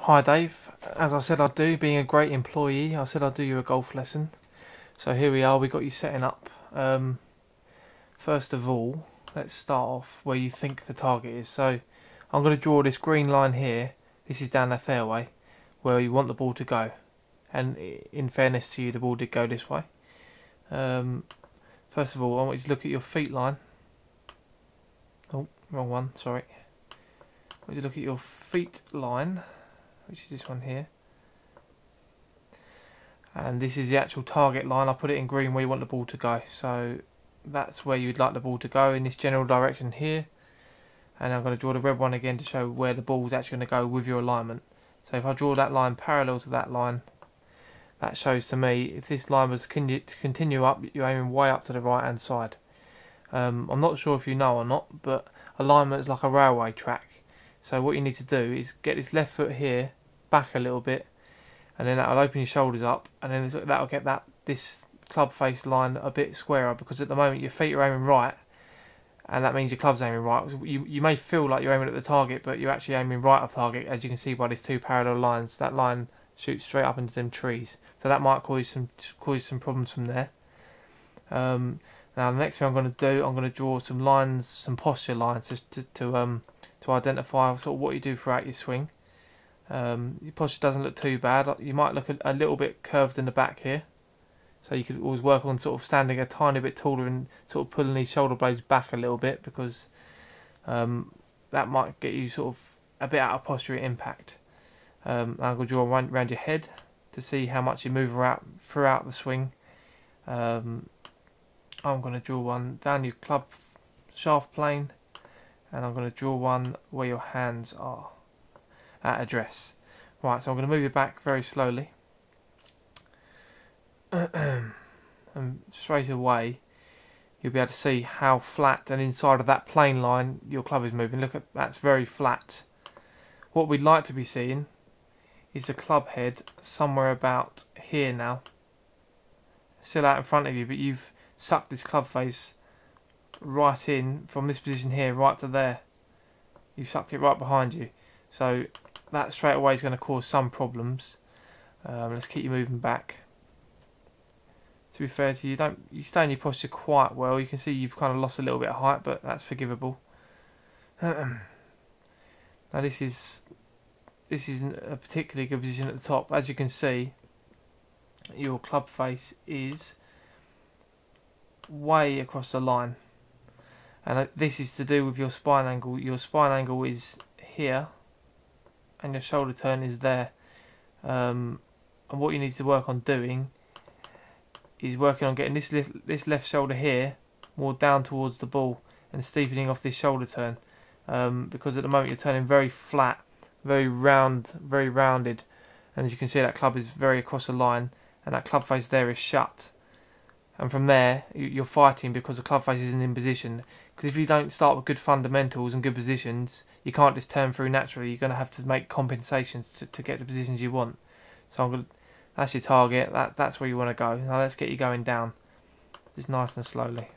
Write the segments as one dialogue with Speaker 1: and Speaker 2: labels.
Speaker 1: Hi Dave, as I said I'd do, being a great employee, I said I'd do you a golf lesson. So here we are, we got you setting up. First of all, let's start off where you think the target is. So I'm going to draw this green line here. This is down the fairway, where you want the ball to go. And in fairness to you, the ball did go this way. First of all, I want you to look at your feet line. Oh, wrong one, sorry. I want you to look at your feet line, which is this one here, and this is the actual target line. I put it in green where you want the ball to go, so that's where you'd like the ball to go, in this general direction here. And I'm going to draw the red one again to show where the ball is actually going to go with your alignment. So if I draw that line parallel to that line, that shows to me if this line was to continue up, you're aiming way up to the right hand side. I'm not sure if you know or not, but alignment is like a railway track. So what you need to do is get this left foot here back a little bit, and then that'll open your shoulders up, and then that'll get this club face line a bit squarer, because at the moment your feet are aiming right, and that means your club's aiming right. You may feel like you're aiming at the target, but you're actually aiming right of target, as you can see by these two parallel lines. That line shoots straight up into them trees, so that might cause some problems from there. Now the next thing I'm going to do, I'm going to draw some lines, some posture lines, just to identify sort of what you do throughout your swing. Your posture doesn't look too bad. You might look a little bit curved in the back here, so you could always work on sort of standing a tiny bit taller and sort of pulling these shoulder blades back a little bit, because that might get you sort of a bit out of posture at impact. I'm going to draw around your head to see how much you move throughout the swing. I'm going to draw one down your club shaft plane, and I'm going to draw one where your hands are at address. Right, so I'm going to move you back very slowly. And straight away you'll be able to see how flat and inside of that plane line your club is moving. Look, that's very flat. What we'd like to be seeing is the club head somewhere about here now, still out in front of you, but you've sucked this club face right in from this position here right to there. You've sucked it right behind you, so that straight away is going to cause some problems. Let's keep you moving back. To be fair to you, you stay in your posture quite well. You can see you've kind of lost a little bit of height, but that's forgivable. Now this isn't a particularly good position at the top. As you can see, your club face is way across the line, and this is to do with your spine angle. Your spine angle is here, and your shoulder turn is there. And what you need to work on doing is working on getting this left shoulder here more down towards the ball and steepening off this shoulder turn, because at the moment you're turning very flat, very rounded, and as you can see that club is very across the line, and that club face there is shut. And from there you're fighting because the club face isn't in position. Because if you don't start with good fundamentals and good positions, you can't just turn through naturally. You're going to have to make compensations to get the positions you want. So that's your target. That's where you want to go. Now let's get you going down, just nice and slowly.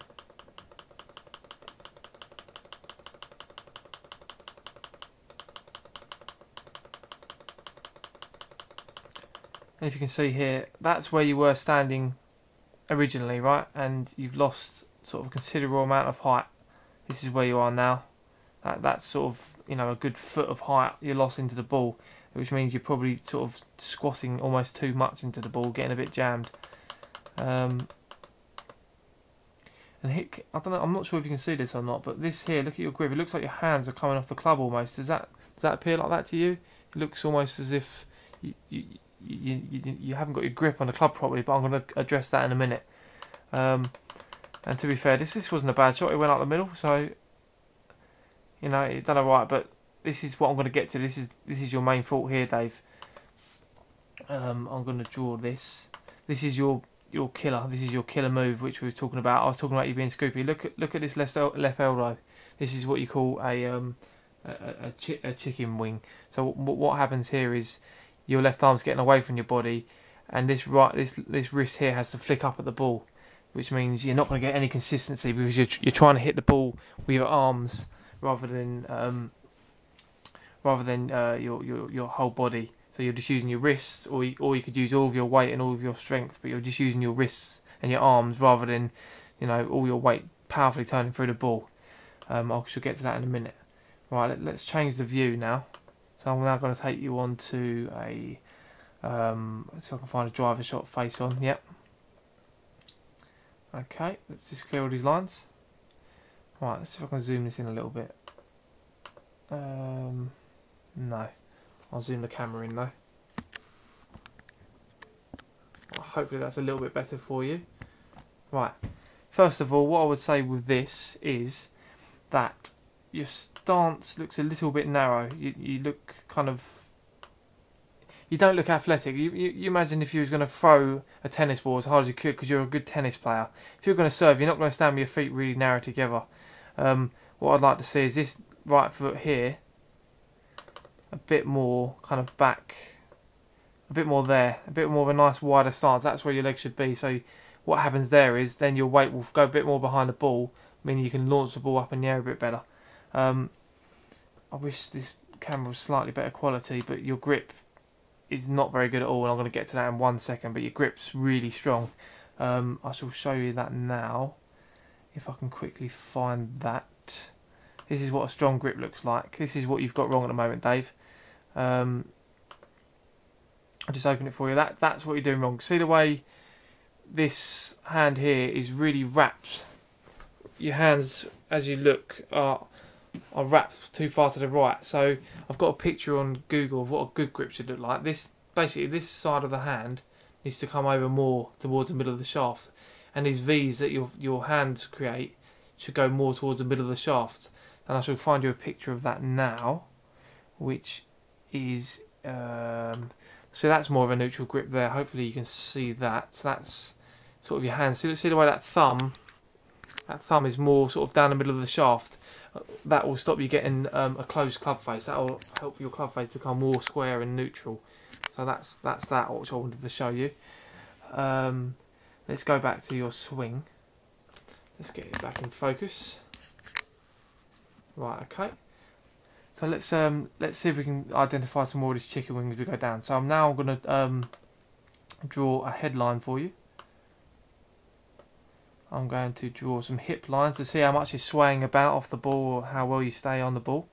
Speaker 1: And if you can see here, that's where you were standing originally, right? And you've lost sort of a considerable amount of height. This is where you are now. That's sort of, a good foot of height you lost into the ball, which means you're probably sort of squatting almost too much into the ball, getting a bit jammed. And I don't know, I'm not sure if you can see this or not, but this here, look at your grip. It looks like your hands are coming off the club almost. Does that appear like that to you? It looks almost as if you haven't got your grip on the club properly, but I'm going to address that in a minute. And to be fair, this wasn't a bad shot. It went up the middle, so it done alright. But this is what I'm going to get to. This is your main fault here, Dave. I'm going to draw this. This is your killer. This is your killer move, which we were talking about. I was talking about you being scoopy. Look at this left elbow. This is what you call a chicken wing. So what happens here is your left arm's getting away from your body, and this wrist here has to flick up at the ball, which means you're not going to get any consistency because you're trying to hit the ball with your arms rather than your whole body. So you're just using your wrists, or you could use all of your weight and all of your strength, but you're just using your wrists and your arms rather than, you know, all your weight powerfully turning through the ball. I shall get to that in a minute. Right, let's change the view now. So I'm now going to take you on to a, let's see if I can find a driver shot face on. Yep. Okay, let's just clear all these lines. Right, let's see if I can zoom this in a little bit. No, I'll zoom the camera in though. Well, hopefully that's a little bit better for you. Right, first of all, what I would say with this is that your stance looks a little bit narrow. You look kind of, you don't look athletic. You imagine if you was going to throw a tennis ball as hard as you could, because you're a good tennis player. If you're going to serve, you're not going to stand with your feet really narrow together. What I'd like to see is this right foot here a bit more kind of back, a bit more there, a bit more of a nice wider stance. That's where your legs should be. So what happens there is then your weight will go a bit more behind the ball, meaning you can launch the ball up in the air a bit better. I wish this camera was slightly better quality, but your grip is not very good at all, and I'm going to get to that in 1 second, but your grip's really strong. I shall show you that now, if I can quickly find that. This is what a strong grip looks like. This is what you've got wrong at the moment, Dave. I'll just open it for you. That's what you're doing wrong. See the way this hand here is really wrapped? Your hands, as you look, are wrapped too far to the right. So I've got a picture on Google of what a good grip should look like. Basically this side of the hand needs to come over more towards the middle of the shaft, and these V's that your hands create should go more towards the middle of the shaft. And I shall find you a picture of that now, which is so that's more of a neutral grip there. Hopefully you can see that. So that's sort of your hand. See the way that thumb is more sort of down the middle of the shaft. That will stop you getting a closed club face. That will help your club face become more square and neutral. So that's that which I wanted to show you. Let's go back to your swing. Let's get it back in focus. Right, okay. So let's see if we can identify some more of this chicken wing as we go down. So I'm now going to draw a headline for you. I'm going to draw some hip lines to see how much is swaying about off the ball, or how well you stay on the ball.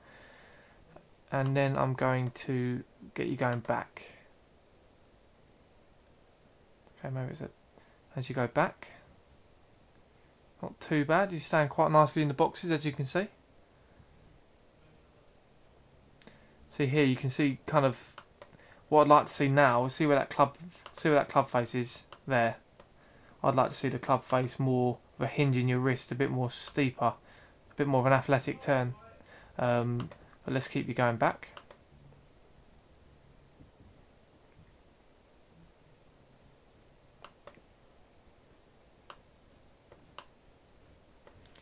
Speaker 1: And then I'm going to get you going back. Okay, maybe it's as you go back. Not too bad. You stand quite nicely in the boxes, as you can see. See here, you can see kind of what I'd like to see now. See where that club face is there. I'd like to see the club face more of a hinge in your wrist, a bit more steeper, a bit more of an athletic turn. But let's keep you going back.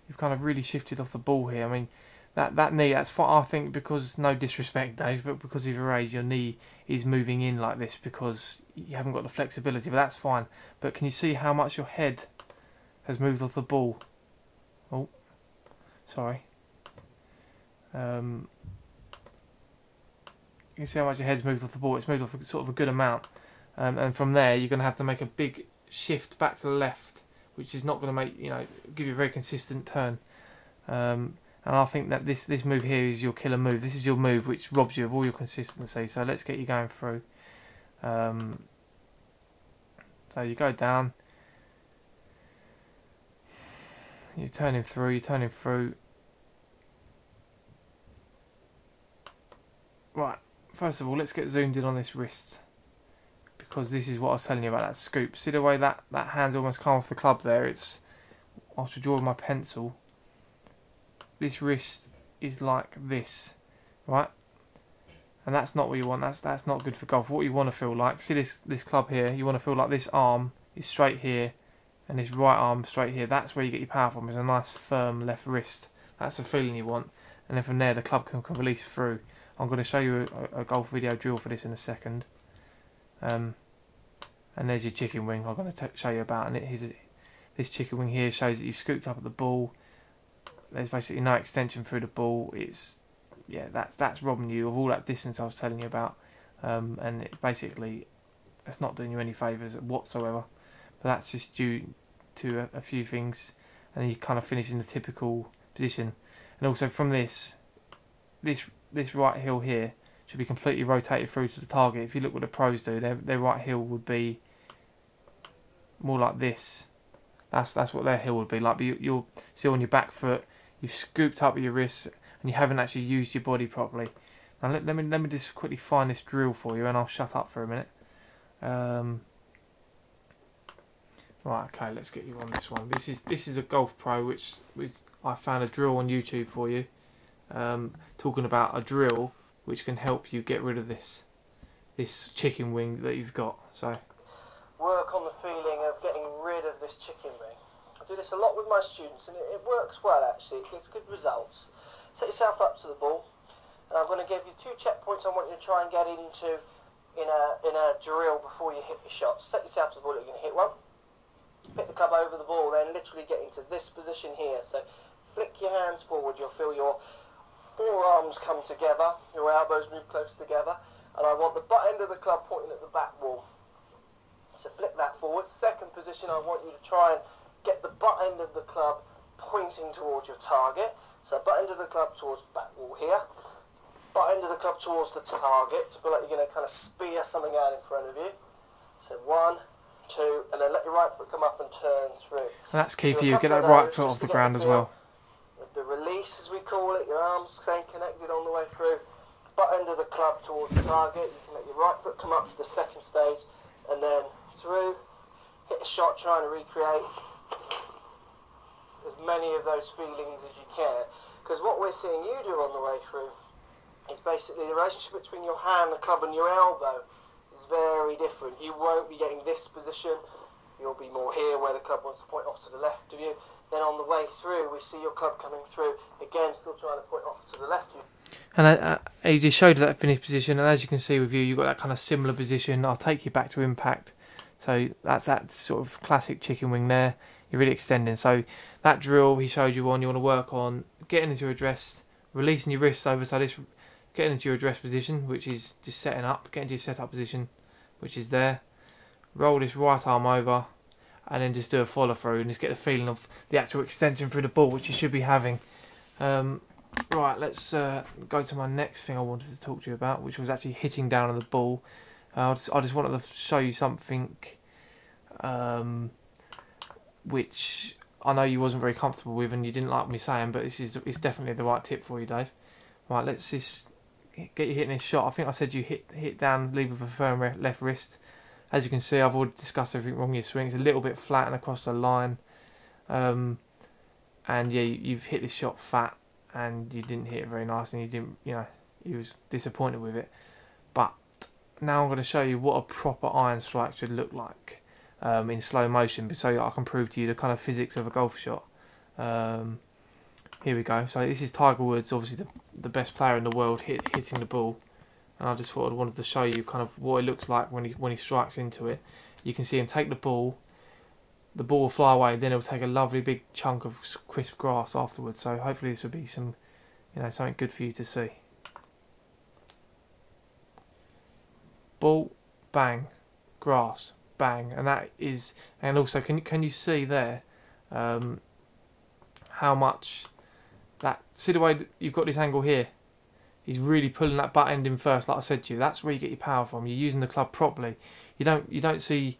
Speaker 1: You've kind of really shifted off the ball here. I mean, that knee, that's fine, I think, because, no disrespect, Dave, but because of your age, your knee is moving in like this because you haven't got the flexibility, but that's fine. But can you see how much your head has moved off the ball? Oh, sorry. You can see how much your head's moved off the ball. It's moved off sort of a good amount. And from there, you're going to have to make a big shift back to the left, which is not going to make, give you a very consistent turn. And I think that this move here is your killer move. This is your move which robs you of all your consistency. So let's get you going through. So you go down. You're turning through. Right, first of all, let's get zoomed in on this wrist, because this is what I was telling you about, that scoop. See the way that hand's almost come off the club there? I should draw with my pencil. This wrist is like this, right? And that's not what you want. That's not good for golf. What you want to feel like, see this club here, you want to feel like this arm is straight here and this right arm straight here. That's where you get your power from, is a nice firm left wrist. That's the feeling you want. And then from there the club can release through. I'm going to show you a golf video drill for this in a second. And there's your chicken wing I'm going to show you about. And this chicken wing here shows that you've scooped up at the ball. There's basically no extension through the ball. That's robbing you of all that distance I was telling you about. and it basically, it's not doing you any favours whatsoever. But that's just due to a few things, and then you kind of finish in the typical position. And also from this right heel here should be completely rotated through to the target. If you look what the pros do, their right heel would be more like this. That's what their heel would be like. But you'll see on your back foot, you've scooped up your wrists and you haven't actually used your body properly. Now let me just quickly find this drill for you, and I'll shut up for a minute. Right, okay, let's get you on this one. This is a Golf Pro, which I found a drill on YouTube for you, talking about a drill which can help you get rid of this chicken wing that you've got. So
Speaker 2: work on the feeling of getting rid of this chicken wing. I do this a lot with my students, and it works well actually. It gets good results. Set yourself up to the ball, and I'm going to give you 2 checkpoints I want you to try and get into in a drill before you hit your shots. Set yourself to the ball. You're going to hit one. Hit the club over the ball, then literally get into this position here. So flick your hands forward, you'll feel your forearms come together, your elbows move close together, and I want the butt end of the club pointing at the back wall. So flick that forward. Second position, I want you to try and get the butt end of the club pointing towards your target. So butt end of the club towards back wall here, butt end of the club towards the target. So feel like you're going to kind of spear something out in front of you. So 1, 2, and then let your right foot come up and turn through.
Speaker 1: And that's key for you. Get that right foot off the ground as well.
Speaker 2: With the release, as we call it, your arms staying connected on the way through. Butt end of the club towards the target. You can let your right foot come up to the second stage, and then through. Hit a shot trying to recreate as many of those feelings as you can. Because what we're seeing you do on the way through is basically the relationship between your hand, the club, and your elbow is very different. You won't be getting this position. You'll be more here where the club wants to point off to the left of you. Then on the way through, we see your club coming through, again still trying to point off to the left of you.
Speaker 1: And he just showed that finished position, and as you can see with you, you've got that kind of similar position. I'll take you back to impact. So that's that sort of classic chicken wing there. You're really extending. So that drill he showed you on, you want to work on getting into your address, releasing your wrists over. So this, getting into your address position, which is just setting up, getting to your setup position, which is there. Roll this right arm over, and then just do a follow through, and just get the feeling of the actual extension through the ball, which you should be having. Right, let's go to my next thing I wanted to talk to you about, which was actually hitting down on the ball. I just wanted to show you something which I know you wasn't very comfortable with and you didn't like me saying, but it's definitely the right tip for you, Dave. Right, let's just get you hitting this shot. I think I said you hit down, lead with a firm left wrist. As you can see, I've already discussed everything wrong with your swing. It's a little bit flat and across the line. And yeah, you've hit this shot fat and you didn't hit it very nice, and you didn't, you was disappointed with it. But now I'm going to show you what a proper iron strike should look like in slow motion, so I can prove to you the kind of physics of a golf shot. Here we go. So this is Tiger Woods, obviously the best player in the world, hitting the ball. And I just thought I wanted to show you kind of what it looks like when he strikes into it. You can see him take the ball will fly away, then it'll take a lovely big chunk of crisp grass afterwards. So hopefully this will be some, something good for you to see. Ball, bang, grass, bang, and that is, and also can you see there how much that, see the way that you've got this angle here. He's really pulling that butt end in first, like I said to you. That's where you get your power from. You're using the club properly. You don't see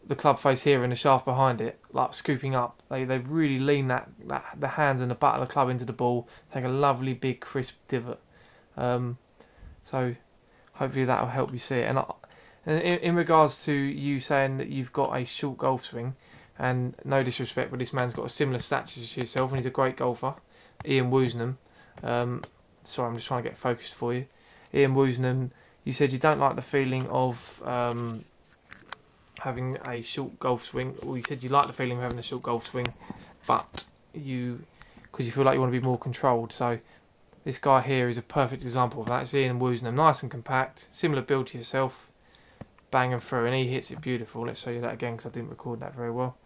Speaker 1: the club face here and the shaft behind it, like scooping up. They've really leaned the hands and the butt of the club into the ball. Take a lovely big crisp divot. So hopefully that will help you see it. And in regards to you saying that you've got a short golf swing, and no disrespect, but this man's got a similar stature to yourself, and he's a great golfer, Ian Woosnam. Sorry, I'm just trying to get focused for you. Ian Woosnam, you said you don't like the feeling of having a short golf swing, or you said you like the feeling of having a short golf swing, but because you feel like you want to be more controlled. So this guy here is a perfect example of that. It's Ian Woosnam, nice and compact, similar build to yourself, banging through, and he hits it beautiful. Let's show you that again because I didn't record that very well.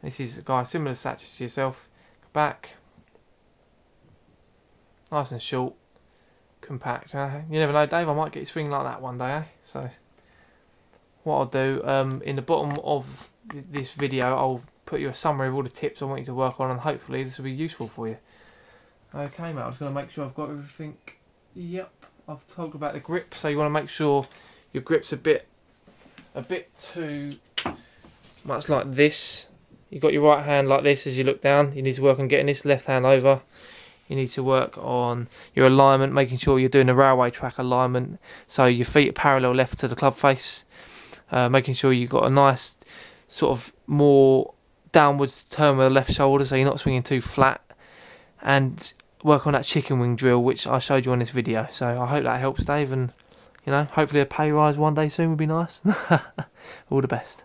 Speaker 1: This is a guy similar stature to yourself, back, nice and short, compact. You never know, Dave, I might get you swinging like that one day, eh? So what I'll do, in the bottom of this video, I'll put you a summary of all the tips I want you to work on, and hopefully this will be useful for you. Okay, mate, I'm just going to make sure I've got everything. Yep, I've talked about the grip, so you want to make sure your grip's a bit too much like this. You've got your right hand like this as you look down. You need to work on getting this left hand over. You need to work on your alignment, making sure you're doing a railway track alignment, so your feet are parallel left to the club face. Making sure you've got a nice sort of more downwards turn with the left shoulder, so you're not swinging too flat. And work on that chicken wing drill, which I showed you on this video. So I hope that helps, Dave, and you know, hopefully a pay rise one day soon would be nice. All the best.